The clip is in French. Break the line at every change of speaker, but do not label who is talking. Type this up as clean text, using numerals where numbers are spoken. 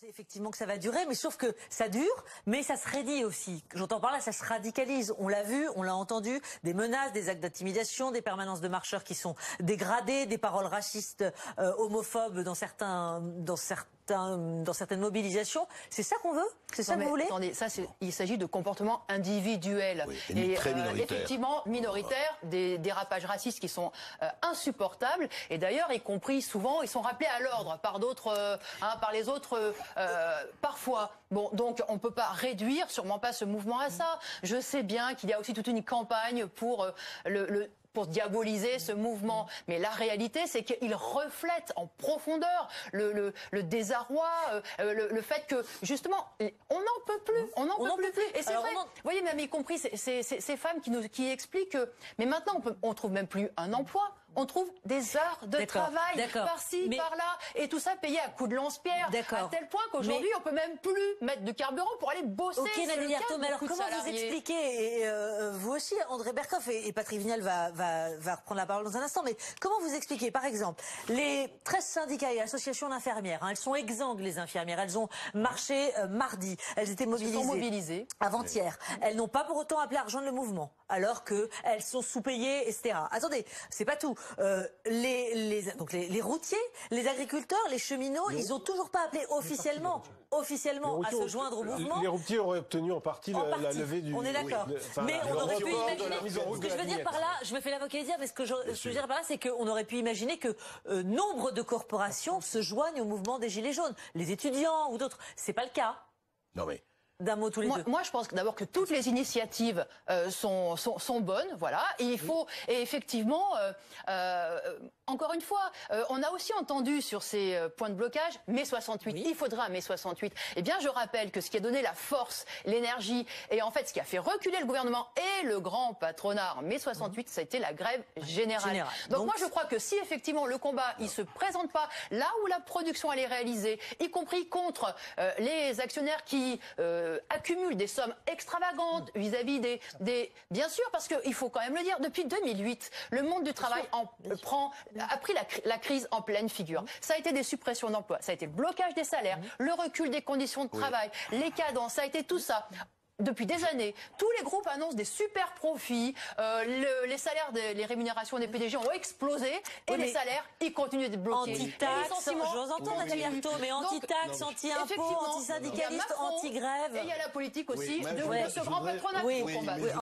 C'est effectivement que ça va durer, mais sauf que ça dure, mais ça se raidit aussi. J'entends par là, ça se radicalise. On l'a vu, on l'a entendu, des menaces, des actes d'intimidation, des permanences de marcheurs qui sont dégradées, des paroles racistes, homophobes dans certaines mobilisations. C'est ça qu'on veut? C'est ça que vous voulez?
Attendez, il s'agit de comportements individuels.
Oui,
et
très minoritaires.
effectivement, minoritaires, des dérapages racistes qui sont insupportables. Et d'ailleurs, y compris souvent, ils sont rappelés à l'ordre par d'autres, par les autres, parfois. Bon, donc on ne peut pas réduire, sûrement pas ce mouvement à ça. Je sais bien qu'il y a aussi toute une campagne pour pour diaboliser ce mouvement. Mais la réalité, c'est qu'il reflète en profondeur le désarroi, le fait que, justement, on n'en peut plus. On n'en peut plus. Et c'est vrai, vous voyez, même y compris ces femmes qui expliquent que, mais maintenant, on trouve même plus un emploi. On trouve des heures de travail par-ci, par-là, et tout ça payé à coups de lance-pierre, à tel point qu'aujourd'hui, on peut même plus mettre de carburant pour aller bosser.
Ok, Nathalie Arthaud, mais alors comment vous expliquez, et vous aussi, André Berkoff, et Patrick Vignal va reprendre la parole dans un instant, mais comment vous expliquez, par exemple, les 13 syndicats et associations d'infirmières, elles sont exsangues, les infirmières, elles ont marché mardi, elles étaient mobilisées avant-hier, elles n'ont pas pour autant appelé à rejoindre le mouvement, alors qu'elles sont sous-payées, etc. Attendez, c'est pas tout. Donc les routiers, les agriculteurs, les cheminots, ils ont toujours pas appelé officiellement à se joindre au mouvement.
Les routiers auraient obtenu en partie la levée du...
On est d'accord. Mais on aurait pu imaginer... Ce que je veux dire par là, je me fais l'avocat du diable, mais ce que je veux dire par là, c'est qu'on aurait pu imaginer que nombre de corporations se joignent au mouvement des Gilets jaunes. Les étudiants ou d'autres. C'est pas le cas.
Non mais...
D'un mot tous les deux.
Moi, je pense d'abord que toutes les initiatives sont bonnes, voilà. Et il faut, et effectivement, encore une fois, on a aussi entendu sur ces points de blocage mai 68. Il faudra mai 68. Eh bien, je rappelle que ce qui a donné la force, l'énergie, et en fait, ce qui a fait reculer le gouvernement et le grand patronat en mai 68, ça a été la grève générale. Donc moi, je crois que si effectivement le combat, il se présente pas là où la production elle est réalisée, y compris contre les actionnaires qui accumulent des sommes extravagantes vis-à-vis bien sûr, parce qu'il faut quand même le dire, depuis 2008, le monde du travail a pris la crise en pleine figure. Ça a été des suppressions d'emplois, ça a été le blocage des salaires, le recul des conditions de travail, les cadences, ça a été tout ça. Depuis des années, tous les groupes annoncent des super profits, les salaires, les rémunérations des PDG ont explosé et les salaires, ils continuent d'être bloqués.
Anti-taxes, je vous entends Nathalie Arthaud, mais anti-taxes, anti-impôts, anti-syndicalistes, anti-grève.
Et il y a la politique aussi de ce grand patronat qu'il faut combattre.